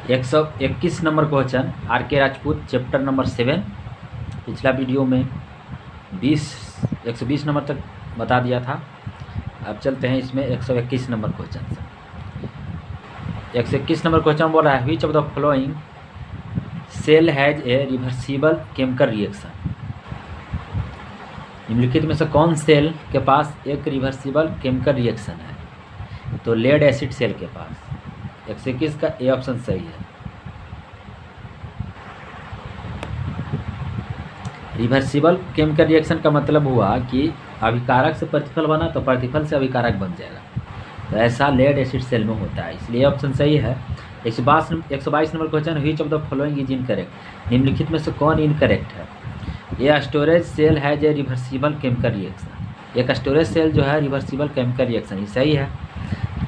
121 number question are के Rajput chapter number 7। पिछला video में 120 नंबर तक बता दिया था। अब चलते हैं इसमें 121 नंबर क्वेश्चन से। 121 नंबर क्वेश्चन बोल रहा है which of the following cell has a reversible chemical reaction. निम्नलिखित में से कौन सेल के पास एक रिवर्सिबल केमिकल रिएक्शन है? तो लेड एसिड सेल के पास। 121 का ए ऑप्शन सही है। रिवर्सिबल केमिकल रिएक्शन का मतलब हुआ कि अभिकारक से प्रतिफल बना तो प्रतिफल से अभिकारक बन जाएगा, तो ऐसा लेड एसिड सेल में होता है, इसलिए ऑप्शन सही है। 122 number question which of the following is incorrect. निम्नलिखित में से कौन इनकरेक्ट है? ये storage cell has a reversible chemical reaction. एक स्टोरेज सेल जो है रिवर्सिबल केमिकल रिएक्शन, ये सही है।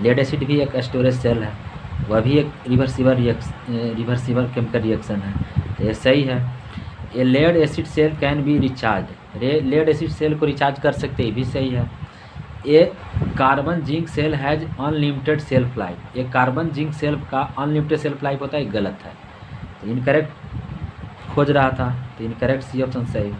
लेड एसिड भी एक स्टोरेज सेल है, वह भी एक रिवर्सिबल केमिकल रिएक्शन है, तो ये सही है। ये lead acid cell can be recharge, lead acid cell को रिचार्ज कर सकते हैं, भी सही है। ये carbon zinc cell has unlimited self life. ये कार्बन जिंक सेल का अनलिमिटेड सेल्फ लाइफ होता है, गलत है, तो इनकरेक्ट खोज रहा था, तो इनकरेक्ट सी ऑप्शन सही।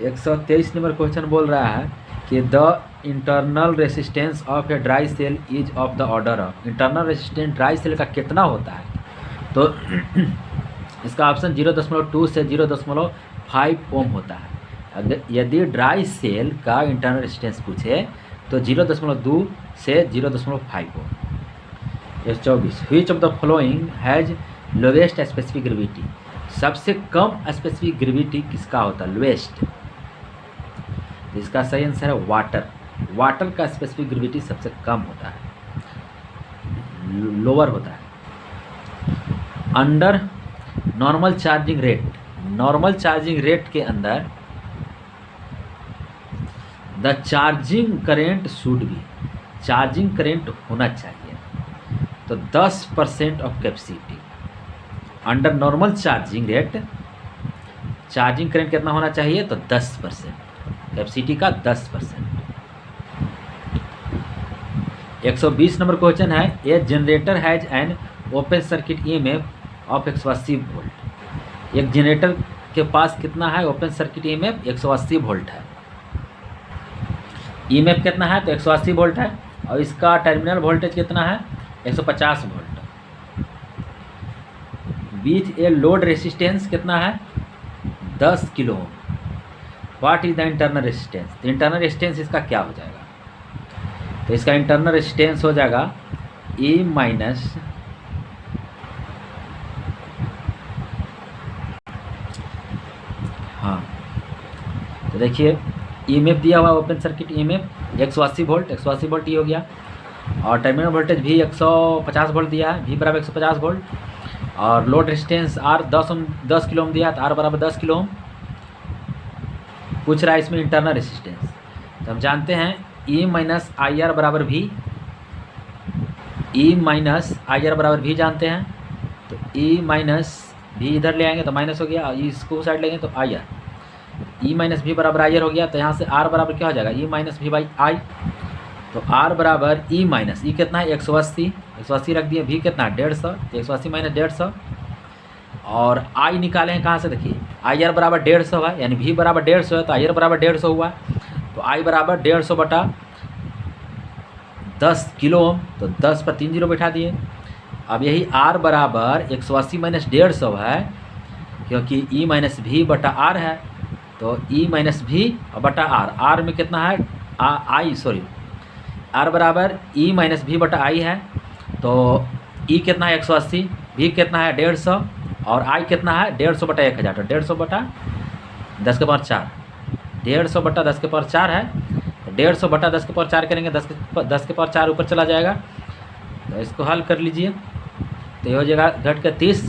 123 नंबर क्वेश्चन बोल रहा है कि the internal resistance of a dry cell is of the order of. Internal resistance dry cell का कितना होता है? तो इसका ऑप्शन 0.2 से 0.5 ओम होता है। अगर यदि ड्राई सेल का इंटरनल रेसिस्टेंस पूछे तो 0.2 से 0.5 ओम। 24 which of the following has lowest specific gravity. सबसे कम स्पेसिफिक ग्रेविटी किसका होता है? लोवेस्ट। इसका सही आंसर है वाटर। वाटर का स्पेसिफिक ग्रेविटी सबसे कम होता है, लोअर होता है। Under normal charging rate, normal charging rate के अंदर the charging current should be, charging current होना चाहिए तो 10% of capacity. Under normal charging rate charging current कितना होना चाहिए? तो 10%, कैपेसिटी का 10%। 120 नंबर क्वेश्चन है a generator has an open circuit EMF of 180 volt. एक जनरेटर के पास कितना है ओपन सर्किट ईएमएफ? 180 वोल्ट है। ईएमएफ कितना है? तो 180 वोल्ट है, और इसका टर्मिनल वोल्टेज कितना है? 150 volt. With a load resistance कितना है? 10 kilo ohm. What is the internal resistance? तो इंटरनल रेसिस्टेंस इसका क्या हो जाएगा? तो इसका इंटरनल रेसिस्टेंस हो जाएगा E माइनस तो देखिए ईएमएफ दिया हुआ open circuit EMF 180 volt, 180 volt ये हो गया, और टर्मिनल वोल्टेज भी 150 वोल्ट दिया है, V बराबर 150 वोल्ट, और load resistance R 10 kilo ohm दिया है, तो R बराबर 10 किलो ओम। पूछ रहा है इसमें इंटरनल रेजिस्टेंस, तो हम जानते हैं E माइनस आई आर बराबर V, E minus I R बराबर V जानते हैं, तो E माइनस V इधर ले आएंगे तो माइनस हो गया, और इसको साइड लेंगे तो I R. E minus V बराबर आई आर हो गया, तो यहाँ से R बराबर क्या हो जाएगा? E minus V by I. तो R बराबर E माइनस E कितना है? 180 रख दिए, V कितना है? 150, 180 माइनस 150, और I निकाले हैं कहाँ से? देखिए आई आर बराबर 150 है, यानी V बराबर 150 है, तो आई आर बराबर 150 हुआ, तो I बराबर 150 बटा 10 किलो ओम, तो 10 पर 3 जीरो बैठा दिए। अब यही R बराबर 180 माइनस 150 है, क्योंकि E माइनस V बटा R है, तो E माइनस V बटा R, R में कितना है? R बराबर E माइनस V बटा I है, तो E कितना है? 180, V कितना है? 150, और I कितना है? 150 बटा 1000, तो 150 बटा 10 के पावर 4, 150 बटा 10 के पावर 4 है, तो 150 बटा 10 के पावर 4 करेंगे, 10 के पावर 4 ऊपर चला जाएगा, तो इसको हल कर लीजिए, तो ये हो जाएगा घट के 30,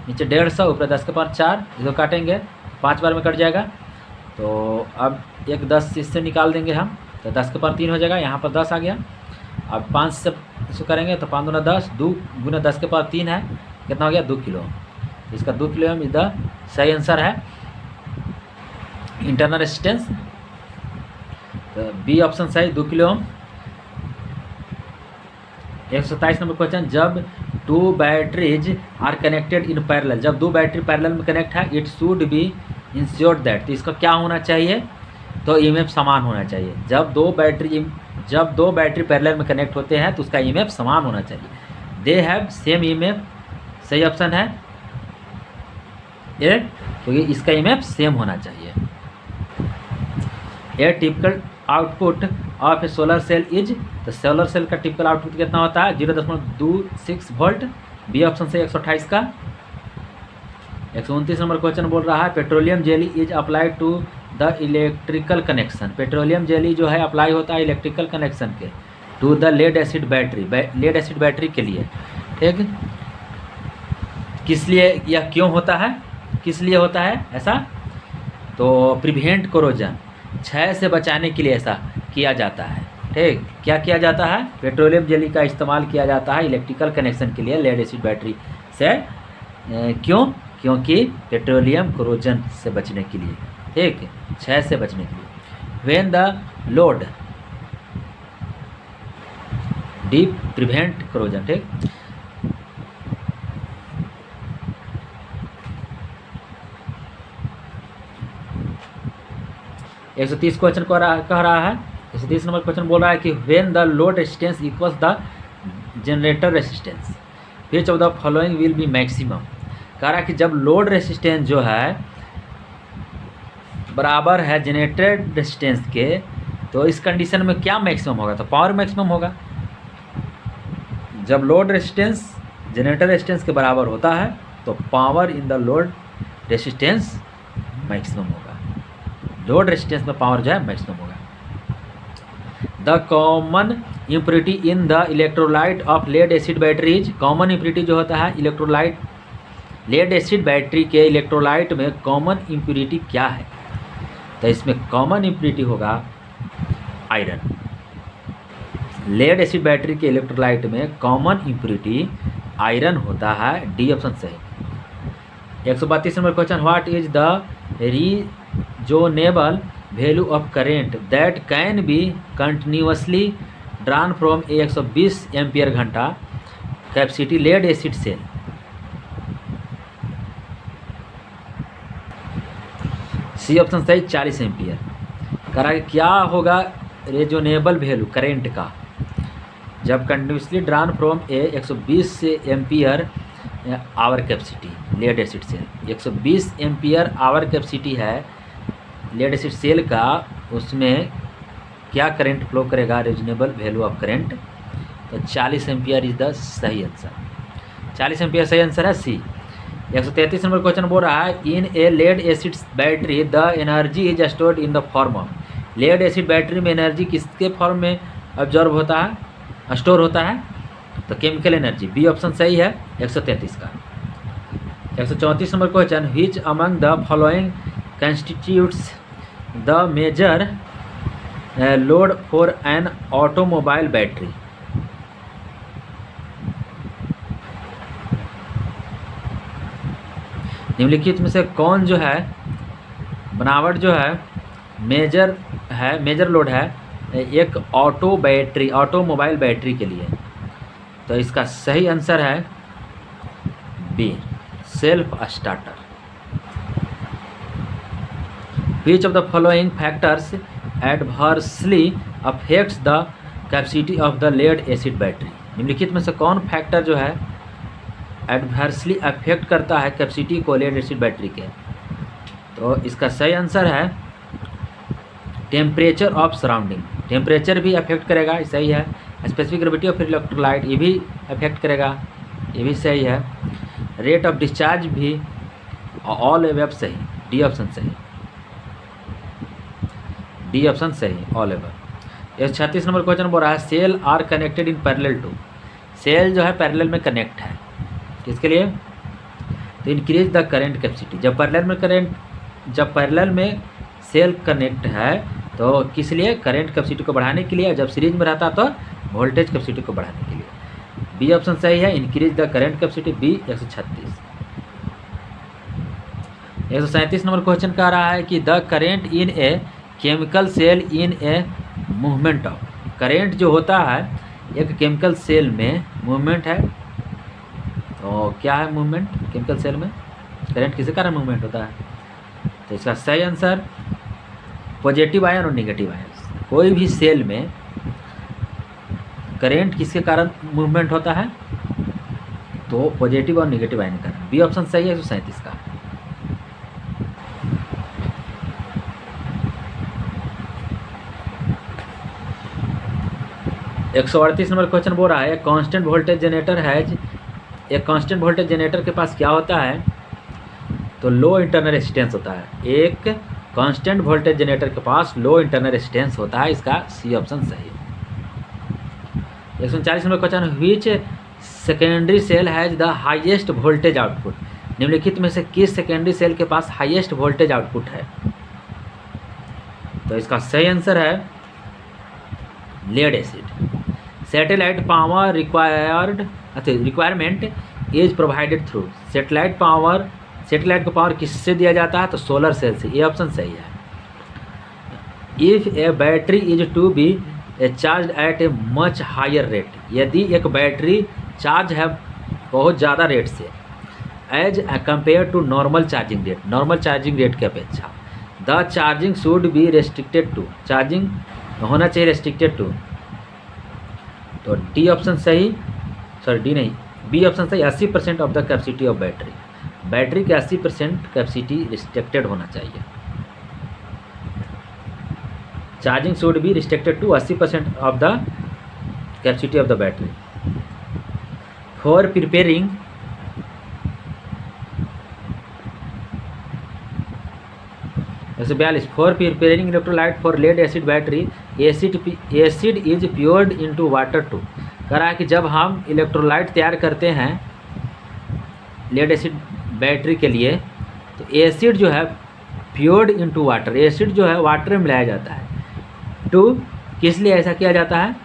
नीचे 150, ऊपर 10 के पावर 4, इसको काटेंगे 5 बार में कट जाएगा, तो अब एक 10 इससे निकाल देंगे हम, तो 10 के पावर 3 हो जाएगा, यहाँ पर 10 आ गया। अब 5 से इसको करेंगे तो 5 दूना 10, 2 गुना 10 के पावर 3 है, कितना हो गया? 2 किलो। इसका 2 किलो ओम इधर सही आंसर है इंटरनल रेजिस्टेंस, तो बी ऑप्शन सही 2 किलो ओम। 127 नंबर क्वेश्चन जब two batteries are connected in parallel, जब दो बैटरी पैरेलल में कनेक्ट है, it should be ensured that, तो इसका क्या होना चाहिए, तो ईएमएफ समान होना चाहिए। जब दो बैटरी पैरेलल में कनेक्ट होते हैं तो उसका ईएमएफ समान होना चाहिए। दे हैव सेम ईएमएफ, सही ऑप्शन है ए, क्योंकि इसका ईएमएफ सेम होना चाहिए। A typical output of a solar cell is, तो सोलर सेल का टिपिकल आउटपुट कितना होता है, 0.26 वोल्ट। बी ऑप्शन से 128 का। 129 नंबर क्वेश्चन बोल रहा है petroleum jelly is applied to the electrical connection, petroleum jelly जो है अप्लाई होता है इलेक्ट्रिकल कनेक्शन के, to the lead acid battery, lead acid battery के लिए, ठीक। किस लिए या क्यों होता है, किस लिए होता है ऐसा, तो प्रिवेंट कोरोजन, क्षय से बचाने के लिए ऐसा किया जाता है, ठीक। क्या किया जाता है, पेट्रोलियम जेली का इस्तेमाल किया जाता है इलेक्ट्रिकल कनेक्शन के लिए लेड एसिड बैटरी से, क्यों, क्योंकि पेट्रोलियम कोरोजन से बचने के लिए, ठीक, क्षय से बचने के लिए। When the load deep prevent corrosion, ठीक। एक 130 क्वेश्चन कह रहा है, 130 नंबर क्वेश्चन बोल रहा है कि when the load resistance equals the generator resistance which of the following will be maximum, कह रहा है कि जब लोड रेजिस्टेंस जो है बराबर है जनरेटर रेजिस्टेंस के, तो इस कंडीशन में क्या मैक्सिमम होगा, तो पावर मैक्सिमम होगा। जब लोड रेजिस्टेंस जनरेटर रेजिस्टेंस के बराबर होता है तो power in the load resistance maximum होगा, लोड रेजिस्टेंस में पावर जो है मैक्सिमम होगा। The common impurity in the electrolyte of lead acid battery is, common impurity जो होता है इलेक्ट्रोलाइट लेड एसिड बैटरी के इलेक्ट्रोलाइट में कॉमन इम्प्योरिटी क्या है, तो इसमें कॉमन इम्प्योरिटी होगा आयरन। लेड एसिड बैटरी के इलेक्ट्रोलाइट में कॉमन इम्प्योरिटी आयरन होता है, डी ऑप्शन सही। 132 number question, what is the reasonable value of current that can be continuously drawn from a 120 ampere घंटा capacity lead acid cell, C option सही 40 ampere. करा क्या होगा रेजोनेबल वैल्यू करेंट का, जब कंटिन्यूसली ड्रान फ्रॉम ए 120 से ampere hour capacity lead acid cell, 120 ampere hour capacity है lead acid cell का, उसमें क्या करंट फ्लो करेगा, रीजनेबल वैल्यू ऑफ करंट, तो 40 एम्पियर इज द सही आंसर, 40 एम्पियर सही आंसर है सी। 133 नंबर क्वेश्चन बोल रहा है in a lead acid battery the energy is stored in the form of, lead acid battery में energy किसके फॉर्म में ऑब्जर्व होता है, स्टोर होता है, तो केमिकल एनर्जी, बी ऑप्शन सही है 133 का। 134 number question, which among the following constitutes the major load for an automobile battery, निम्नलिखित में से कौन जो है बनावट जो है मेजर लोड है एक ऑटोमोबाइल बैटरी के लिए, तो इसका सही आंसर है B self starter. Which of the following factors adversely affects the capacity of the lead acid battery, निम्नलिखित में से कौन फैक्टर जो है एडवर्सली अफेक्ट करता है कैपेसिटी को लेड एसिड बैटरी के, तो इसका सही आंसर है टेम्परेचर ऑफ सराउंडिंग, टेम्परेचर भी अफेक्ट करेगा, सही है। स्पेसिफिक ग्रेविटी ऑफ इलेक्ट्रोलाइट ये भी अफेक्ट करेगा, ये भी सही है। रेट ऑफ डिस्चार्ज भी, ऑल एबव सही, डी ऑप्शन सही, डी ऑप्शन सही ऑल एबव। 36 नंबर क्वेश्चन बोल रहा है cell are connected in parallel to, cell जो है पैरेलल में कनेक्ट है किसके लिए, तो इंक्रीज द करंट कैपेसिटी, जब पैरेलल में सेल कनेक्ट है तो किस लिए, करंट कैपेसिटी को बढ़ाने के लिए, जब सीरीज में रहता तो वोल्टेज कैपेसिटी को बढ़ाने के लिए, बी ऑप्शन सही है increase the current capacity, B 136। 137 number question कह रहा है कि the current in a chemical cell in a movement of, current जो होता है एक केमिकल सेल में मूवमेंट है तो क्या है मूवमेंट केमिकल सेल में, करंट किसी कारण मूवमेंट होता है। तो इसका सही आंसर पॉजिटिव आयन और नेगेटिव आयन। कोई भी सेल में करंट किसके कारण मूवमेंट होता है, तो पॉजिटिव और नेगेटिव आयन का। बी ऑप्शन सही है 137 का। एक 138 नंबर क्वेश्चन बोल रहा है कांस्टेंट वोल्टेज जनरेटर है। एक कांस्टेंट वोल्टेज जनरेटर के पास क्या होता है, तो लो इंटरनल रेजिस्टेंस होता है। एक कांस्टेंट वोल्टेज जनरेटर के पास लो इंटरनल रेजिस्टेंस होता है। इसका सी ऑप्शन सही है। 140 number question, which secondary cell has the highest voltage output. निम्नलिखित में से किस सेकेंडरी सेल के पास हाईएस्ट वोल्टेज आउटपुट है, तो इसका सही आंसर है lead acid. Satellite power requirement is provided through. Satellite को पावर किससे दिया जाता है, तो सोलर सेल से। ये ऑप्शन सही है। If a battery is to be charge at a much higher rate. यदि एक बैटरी चार्ज है बहुत ज़्यादा रेट से, as compare to normal charging rate, normal charging rate की अपेक्षा, the charging should be restricted to, charging होना चाहिए रेस्ट्रिक्टेड टू। तो डी ऑप्शन सही, सॉरी डी नहीं, बी ऑप्शन सही। 80% of the capacity of battery, battery के 80% कैपेसिटी रिस्ट्रिक्टेड होना चाहिए। Charging should be restricted to 80% of the capacity of the battery. For preparing जैसे 42, for preparing electrolyte for lead acid battery, acid is poured into water to. कह रहा है कि जब हम इलेक्ट्रोलाइट तैयार करते हैं लेड एसिड बैटरी के लिए, तो एसिड जो है प्योर्ड इनटू वाटर, एसिड जो है वाटर में मिलाया जाता है। टू किस लिए ऐसा किया जाता है,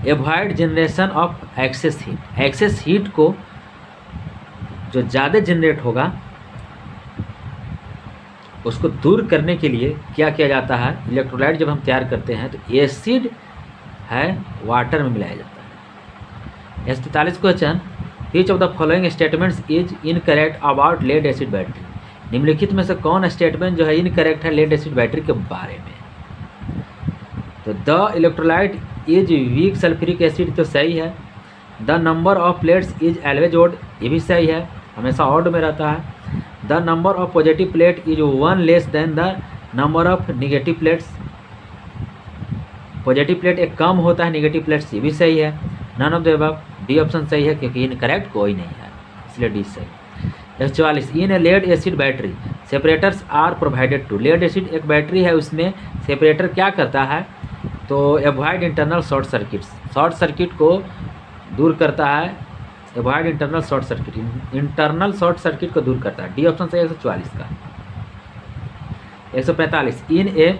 avoid generation of excess heat. Excess heat को जो ज़्यादा जनरेट होगा उसको दूर करने के लिए क्या किया जाता है, इलेक्ट्रोलाइट जब हम तैयार करते हैं तो एसिड है वाटर में मिलाया जाता है। 43 question, which of the following statements is incorrect about lead acid battery. निम्नलिखित में से कौन स्टेटमेंट जो है इनकरेक्ट है लेड एसिड बैटरी के बारे में, तो the electrolyte is weak sulphuric acid तो सही है। The number of plates is always odd, ये भी सही है, हमेशा ऑड में रहता है। The number of positive plate is 1 less than the number of negative plates, positive plate एक कम होता है निगेटिव प्लेट से, भी सही है। None of the above, D option सही है क्योंकि इनकरेक्ट कोई नहीं है, इसलिए डी सही। 144, in a lead acid battery separators are provided to. Lead acid एक बैटरी है, उसमें सेपरेटर क्या करता है, तो avoid internal short circuits, short circuit को दूर करता है। Avoid internal short circuit, internal short circuit को दूर करता है। डी ऑप्शन सही है 144 का। 145, in a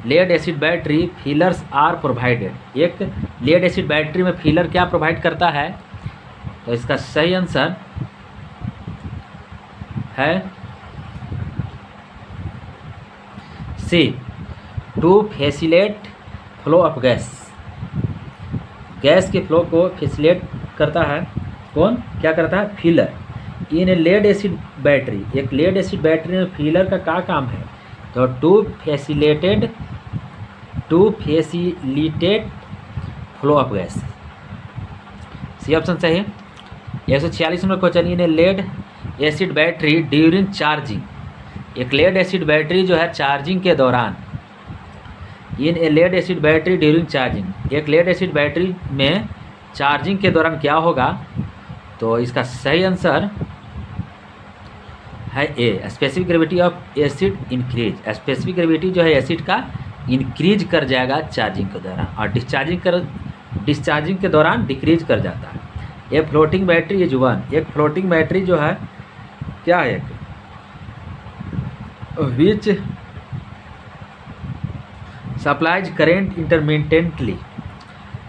lead acid battery fillers are provided. एक लेड एसिड बैटरी में फिलर क्या प्रोवाइड करता है, तो इसका सही आंसर है C, to facilitate flow of gas. Gas के फ्लो को फैसिलेट करता है कौन, क्या करता है, filler. In a lead acid battery, एक लेड एसिड बैटरी में फिलर का क्या काम है, तो to facilitate flow of gas. C option सही है। 146 number question, in a lead acid battery during charging. एक लेड एसिड बैटरी जो है चार्जिंग के दौरान, in a lead acid battery during charging, एक लेड एसिड बैटरी में चार्जिंग के दौरान क्या होगा, तो इसका सही आंसर है A, specific gravity of acid increase. Specific gravity जो है एसिड का इंक्रीज कर जाएगा चार्जिंग के दौरान, और डिस्चार्जिंग के दौरान डिक्रीज कर जाता है। ये फ्लोटिंग बैटरी इज 1, एक फ्लोटिंग बैटरी जो है क्या है, which supplies current intermittently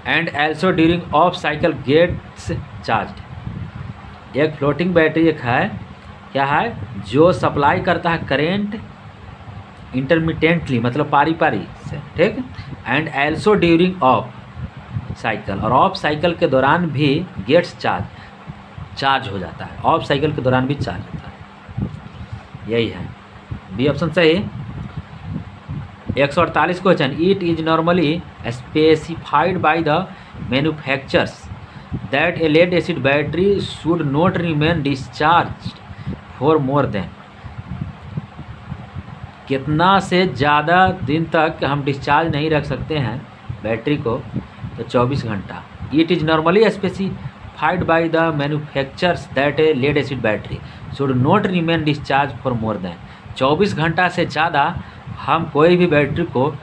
and also during off cycle gets charge. एक फ्लोटिंग बैटरी एक है, क्या है, जो सप्लाई करता है करेंट इंटरमिटेंटली, मतलब पारी पारी से, ठीक, and also during off, cycle, और ऑफ साइकिल के दौरान भी गेट्स चार्ज हो जाता है, ऑफ साइकिल के दौरान भी चार्ज होता है। यही है बी ऑप्शन सही। 148 question, it is normally specified by the manufacturers that a lead acid battery should not remain discharge for more than, कितना से ज़्यादा दिन तक हम डिस्चार्ज नहीं रख सकते हैं बैटरी को, तो 24 घंटा। It is normally specified by the manufacturers that a lead acid battery should not remain discharge for more than, 24 घंटा से ज़्यादा हम कोई भी बैटरी को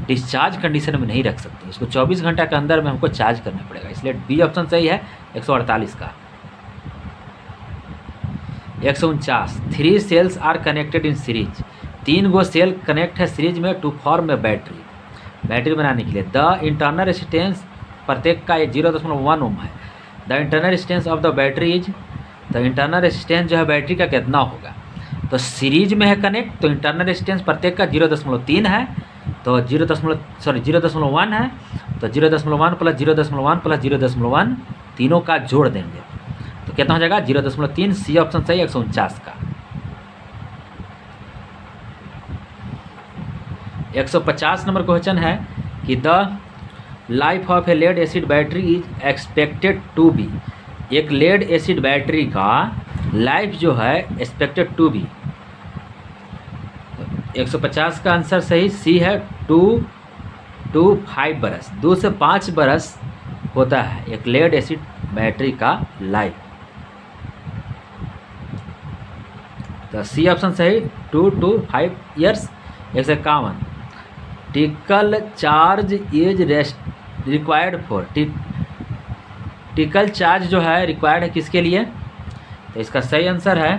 डिस्चार्ज कंडीशन में नहीं रख सकते, इसको 24 घंटा के अंदर में हमको चार्ज करना पड़ेगा, इसलिए बी ऑप्शन सही है 148 का। 149, 3 cells are connected in series, 3 गो सेल कनेक्ट है सीरीज में टू फॉर्म ए बैटरी बनाने के लिए। द इंटरनल रेजिस्टेंस प्रत्येक का 0.1 ओम है। The internal resistance of the battery is, तो इंटरनल रेजिस्टेंस जो है बैटरी का कितना होगा, तो सीरीज में है कनेक्ट, तो इंटरनल रेजिस्टेंस प्रत्येक का 0.3 है, तो 0.1 है, तो 0.1 प्लस 0.1 प्लस 0.1 तीनों का जोड़ देंगे तो कितना हो जाएगा 0.3। सी ऑप्शन सही 149 का। 150 नंबर क्वेश्चन है कि the life of a lead acid battery is expected to be, एक लेड एसिड बैटरी का लाइफ जो है एक्सपेक्टेड टू बी, 150 का आंसर सही सी है 2 to 5 बरस, 2 से 5 बरस होता है एक लेड एसिड बैटरी का लाइफ, तो सी ऑप्शन सही 2 to 5 years. 151, tackle charge is required for, tackle charge जो है रिक्वायर्ड है किसके लिए, तो इसका सही आंसर है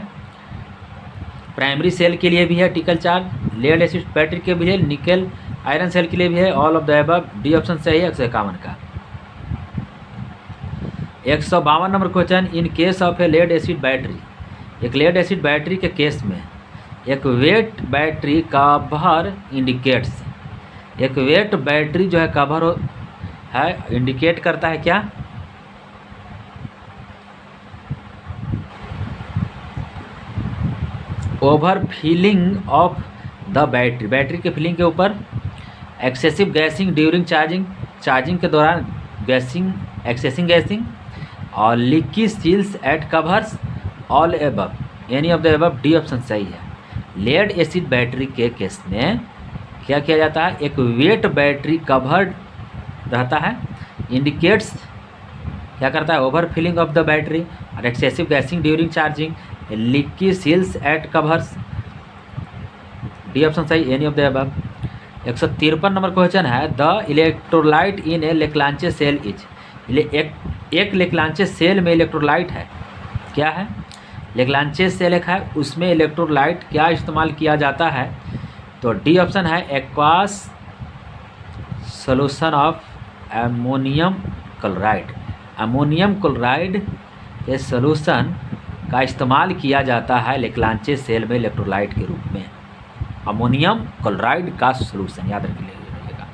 प्राइमरी सेल के लिए भी है trickle charge, lead acid battery के भी है, निकल आयरन सेल के लिए भी है, all of the above. D option सही है 151 का। 152 number question, in case of a lead acid battery, एक लेड एसिड बैटरी के केस में एक वेट बैटरी कवर इंडिकेट्स, एक वेट बैटरी जो है कवर है इंडिकेट करता है क्या, over filling of the battery, battery के फिलिंग के ऊपर, एक्सेसिव गैसिंग ड्यूरिंग चार्जिंग के दौरान गैसिंग, एक्सेसिंग गैसिंग, और leaky seals at covers, all above, any of the above. D option सही है। लेड एसिड बैटरी के केस में क्या किया जाता है, एक वेट बैटरी कवर्ड रहता है, इंडिकेट्स क्या करता है, over filling of the battery, और excessive gassing during charging, leaky seals at covers. D option सही any of the above. 153 number question है, the electrolyte in a Leclanche cell is, एक Leclanche cell में electrolyte है, क्या है, लेक्लांचे cell एक है, उसमें इलेक्ट्रोलाइट क्या इस्तेमाल किया जाता है, तो डी ऑप्शन है aqueous solution of ammonium chloride, ammonium chloride के सोल्यूशन का इस्तेमाल किया जाता है लेक्लांचे सेल में इलेक्ट्रोलाइट के रूप में, अमोनियम क्लोराइड का सोल्यूशन याद रखिएगा।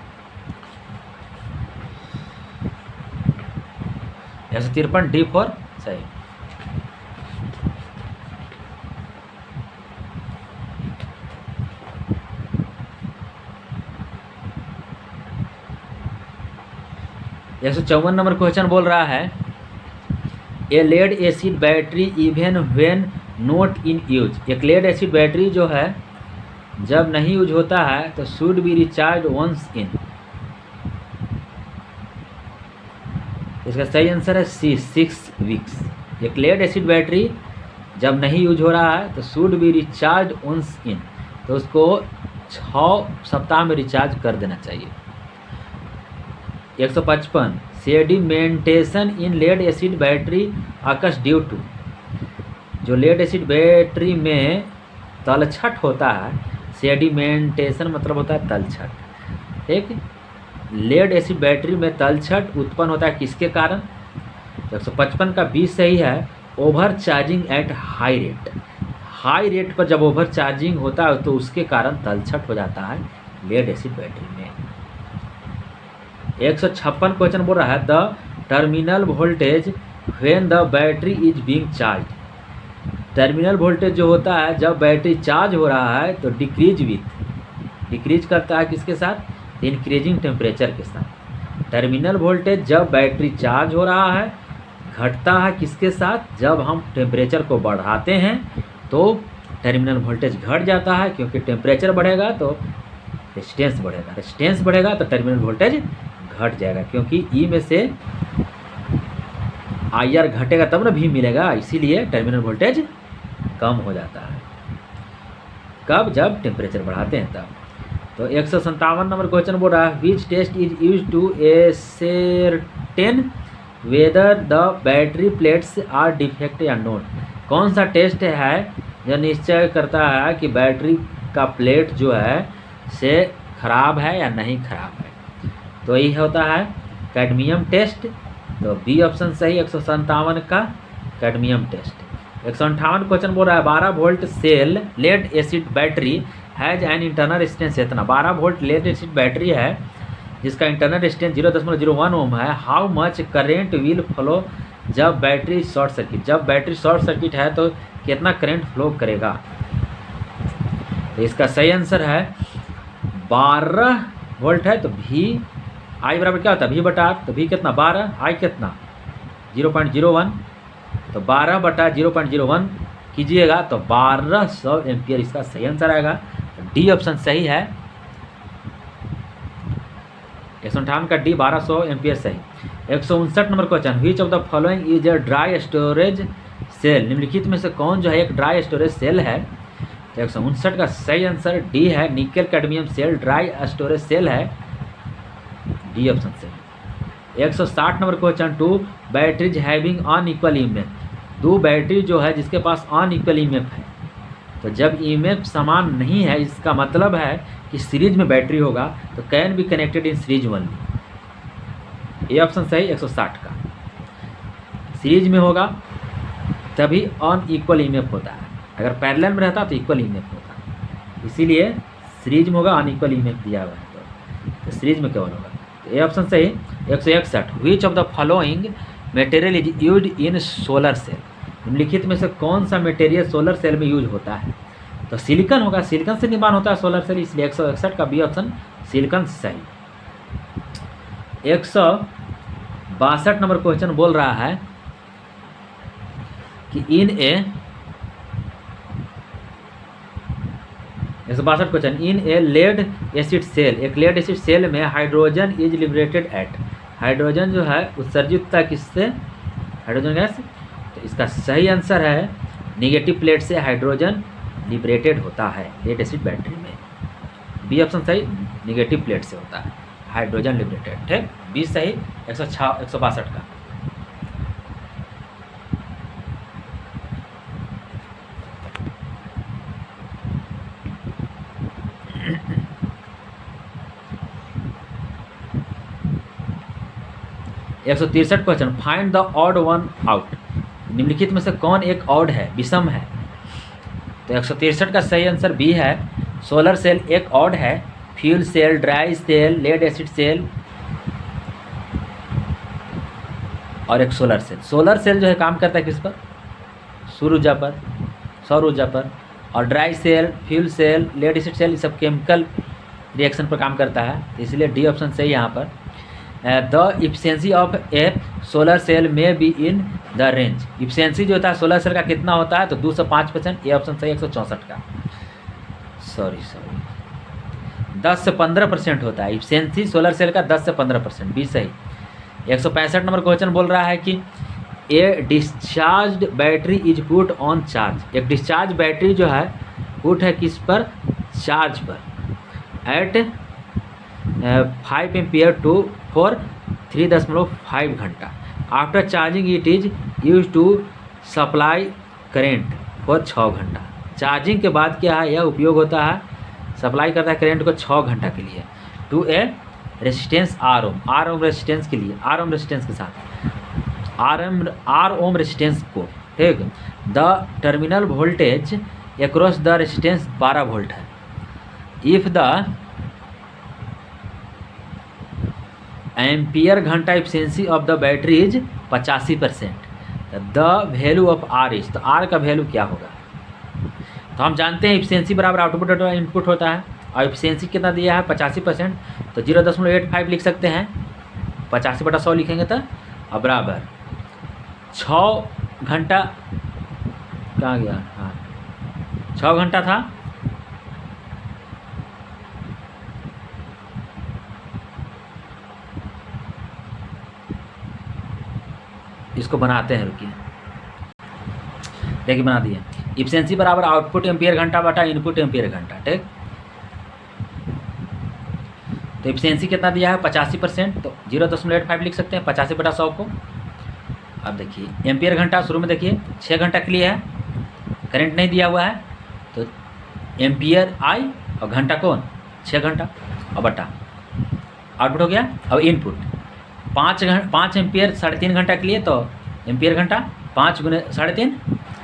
153 डी फॉर सही। एक 154 नंबर क्वेश्चन बोल रहा है, a lead acid battery even when not in use, एक लेड एसिड बैटरी जो है जब नहीं यूज होता है तो should be recharge once in, इसका सही आंसर है सी 6 वीक्स। एक लेड एसिड बैटरी जब नहीं यूज हो रहा है तो should be recharge once in, तो उसको 6 सप्ताह में रिचार्ज कर देना चाहिए। 155 sedimentation in lead acid battery occurs due to, जो लेड एसिड बैटरी में तलछट होता है, सेडिमेंटेशन मतलब होता है तलछट, ठीक, लेड एसिड बैटरी में तलछट उत्पन्न होता है किसके कारण, 155 का 20 सही है, over charging at high rate, high rate पर जब ओवर चार्जिंग होता है तो उसके कारण तलछट हो जाता है लेड एसिड बैटरी में। 156 क्वेश्चन बोल रहा है the terminal voltage when the battery is being charge. Terminal voltage जो होता है जब बैटरी चार्ज हो रहा है तो डिक्रीज करता है किसके साथ, इंक्रीजिंग टेम्परेचर के साथ। टर्मिनल वोल्टेज जब बैटरी चार्ज हो रहा है घटता है किसके साथ, जब हम टेम्परेचर को बढ़ाते हैं तो टर्मिनल वोल्टेज घट जाता है, क्योंकि टेम्परेचर बढ़ेगा तो रेजिस्टेंस बढ़ेगा, रेजिस्टेंस बढ़ेगा तो टर्मिनल वोल्टेज घट जाएगा, क्योंकि ई में से आई आर घटेगा तब ना भी मिलेगा, इसीलिए टर्मिनल वोल्टेज कम हो जाता है। कब, जब टेम्परेचर बढ़ाते हैं तब। तो 157 नंबर क्वेश्चन बोल रहा है which test is use to ascertain whether the battery plates are defect या नॉट। कौन सा टेस्ट है जो निश्चय करता है कि बैटरी का प्लेट जो है से खराब है या नहीं खराब है। तो ये होता है कैडमियम टेस्ट। तो बी ऑप्शन सही 157 का कैडमियम टेस्ट। 158 क्वेश्चन बोल रहा है 12 volt cell lead acid battery has an internal resistance इतना। 12 वोल्ट लेड एसिड बैटरी है जिसका इंटरनल रेजिस्टेंस 0.01 ओम है। How much current will flow जब बैटरी शॉर्ट सर्किट। जब बैटरी शॉर्ट सर्किट है तो कितना करंट फ्लो करेगा। तो इसका सही आंसर है 12 वोल्ट है तो भी आई बराबर क्या होता है, भी बटा आर। तो भी कितना 12, आई कितना 0.01, तो 12 बटा 0.01 कीजिएगा तो 1200 एम्पियर इसका सही आंसर आएगा। डी ऑप्शन सही है 158 का डी 1200 एम्पियर सही। 159 number question which of the following is a dry storage cell. निम्नलिखित में से कौन जो है एक ड्राई स्टोरेज सेल है। तो 159 का सही आंसर डी है nickel cadmium cell dry storage cell है, डी ऑप्शन सही। 160 number question two batteries having unequal EMF. दो बैटरी जो है जिसके पास अनइक्वल ईएमएफ है, तो जब ईएमएफ समान नहीं है इसका मतलब है कि सीरीज में बैटरी होगा, तो can be connected in series only, ये ऑप्शन सही 160 का। सीरीज में होगा तभी अनइक्वल ईएमएफ होता है, अगर पैरेलल में रहता तो इक्वल ईएमएफ होता, इसीलिए सीरीज में होगा अनइक्वल ईएमएफ दिया हुआ है तो सीरीज में केवल होगा। तो ये ऑप्शन सही। 161 which of the following material is used in solar cell. निम्नलिखित में से कौन सा मटेरियल सोलर सेल में यूज होता है। तो सिलिकॉन होगा, सिलिकॉन से निर्माण होता है सोलर सेल, इसलिए 161 का बी ऑप्शन सिलिकॉन सही। 162 नंबर क्वेश्चन बोल रहा है कि in a 162 question in a lead acid cell, एक लेड एसिड सेल में हाइड्रोजन इज लिबरेटेड एट। हाइड्रोजन जो है उत्सर्जित होता है किससे, हाइड्रोजन गैस। तो इसका सही आंसर है निगेटिव प्लेट से हाइड्रोजन लिबरेटेड होता है लेड एसिड बैटरी में, बी ऑप्शन सही निगेटिव प्लेट से होता है हाइड्रोजन लिबरेटेड, ठीक, बी सही। 162 का। एक 163 question find the odd one out. निम्नलिखित में से कौन एक ऑड है, विषम है। तो 163 का सही आंसर बी है सोलर सेल एक ऑड है, fuel cell, dry cell, lead acid cell और एक सोलर सेल। सोलर सेल जो है काम करता है किस पर, सूर्य ऊर्जा पर, सौर ऊर्जा पर, और dry cell, fuel cell, lead acid cell ये सब केमिकल रिएक्शन पर काम करता है, इसलिए डी ऑप्शन सही यहाँ पर। The efficiency of a solar cell में be in the range. Efficiency जो होता है सोलर सेल का कितना होता है, तो 205%, ए ऑप्शन सही 164 का। सॉरी 10 से 15% होता है इफिशियंसी सोलर सेल का, 10 से 15%, बी सही। 165 नंबर क्वेश्चन बोल रहा है कि a discharge battery is put on charge. एक डिस्चार्ज बैटरी जो है पुट है किस पर, चार्ज पर, एट 5 एम्पियर टू फॉर 3.5 घंटा। After charging it is use to supply current for 6 घंटा। चार्जिंग के बाद क्या है, यह उपयोग होता है, सप्लाई करता है करेंट को 6 घंटा के लिए, to a resistance R ohm resistance के लिए, आर ओम रेजिस्टेंस के साथ, आर ओम रेजिस्टेंस को, ठीक। The terminal voltage across the resistance 12 volt है। इफ़ द एम्पियर घंटा efficiency of the battery is 85%। The value of R is, तो R का वैल्यू क्या होगा? तो हम जानते हैं एफिशिएंसी बराबर आउटपुट इनपुट होता है, और एफिशिएंसी कितना दिया है 85%, तो 0.85 लिख सकते हैं। 85/100 लिखेंगे तो अब बराबर 6 घंटा कहाँ गया? हाँ 6 घंटा था, इसको बनाते हैं, रुकिए, देखिए बना दिए। एफिशिएंसी बराबर आउटपुट एम्पियर घंटा बटा इनपुट एम्पियर घंटा, ठीक। तो एफिशिएंसी कितना दिया है 85%, तो 0.85 लिख सकते हैं 85/100 को। अब देखिए एम्पियर घंटा शुरू में देखिए 6 घंटा के लिए है, करंट नहीं दिया हुआ है, तो एम्पियर आई और घंटा कौन 6 घंटा, और बटा आउटपुट हो गया। अब इनपुट 5 एम्पियर 3.5 घंटा के लिए, तो एम्पियर घंटा 5 गुने 3.5,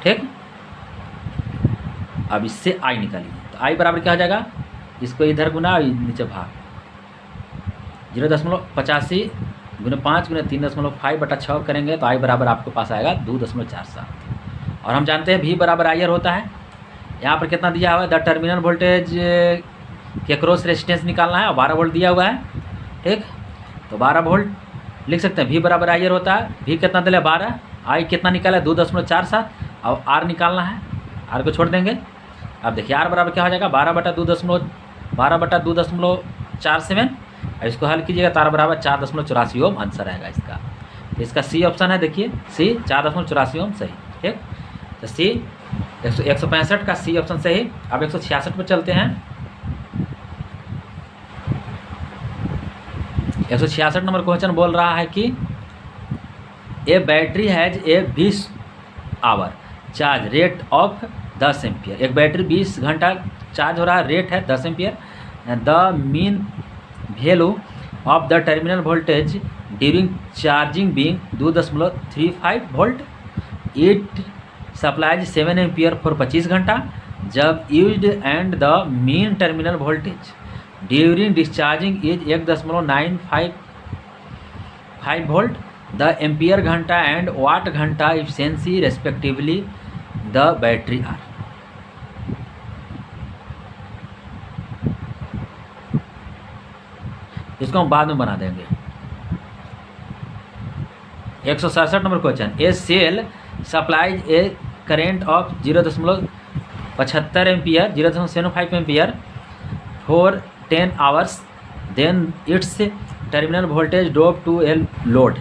ठीक। अब इससे आई निकालिए, तो आई बराबर क्या हो जाएगा, इसको इधर गुना नीचे भाग 0.85 गुने 5 गुने 3.5/6 करेंगे, तो आई बराबर आपके पास आएगा 2.47। और हम जानते हैं V बराबर IR होता है। यहाँ पर कितना दिया हुआ है, द टर्मिनल वोल्टेज के क्रॉस रेजिस्टेंस निकालना है, और 12 वोल्ट दिया हुआ है, ठीक। तो 12 वोल्ट लिख सकते हैं, V बराबर IR होता है। V कितना दिया 12, I कितना निकाला 2.47, और R निकालना है, R को छोड़ देंगे। अब देखिए R बराबर क्या हो जाएगा 12/2.47, इसको हल कीजिएगा तो R बराबर 4.84 ओम आंसर आएगा इसका। तो इसका C ऑप्शन है, देखिए C 4.84 ओम सही, ठीक। तो C 165 का C ऑप्शन सही। अब 166 पर चलते हैं। 166 नंबर क्वेश्चन बोल रहा है कि a battery has a 20 hour charge rate of 10 ampere. एक बैटरी 20 घंटा चार्ज हो रहा है, रेट है 10 ampere. The mean value of the terminal voltage during charging being 2.35 volt. It supplies 7 ampere for 25 घंटा जब used, and the mean terminal voltage during discharging is 1.955 volt. The ampere घंटा and watt घंटा efficiency respectively the battery are. इसको हम बाद में बना देंगे। 167 number question, a cell supplies a current of 0.75 ampere 0.75 ampere for 10 hours, then its terminal voltage drop to a load.